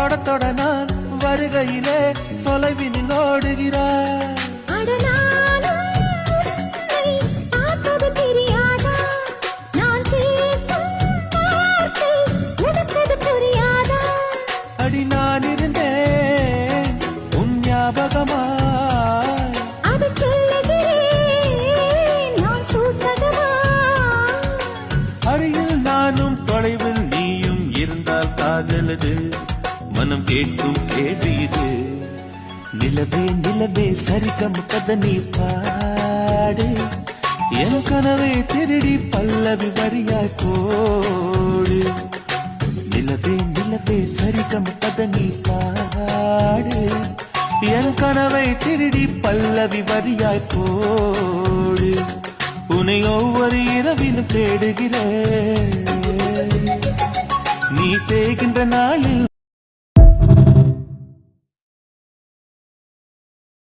தொட தொட நான் வருகையிலே தொலைவினில் ஓடுகிறாய். அடி நான் இருந்தேன் உன் ஞாபகமாய். அருகில் நானும் தொலைவில் நீயும் இருந்தால் காதலது மனம் கேட்கும் கேள்வி இது. நிலவே நிலவே சரிகம் கத நீ பாடு, என் கனவை திருடி பல்லவி வரியாய் போடு. நிலவே நிலவே சரிகம் கத நீ பாடு, என் கனவை திருடி பல்லவி வரியாய் போடு. உன்னை ஒவ்வொரு இரவிலும் தேடுகிறேன், நீ தேகின்ற நாளில்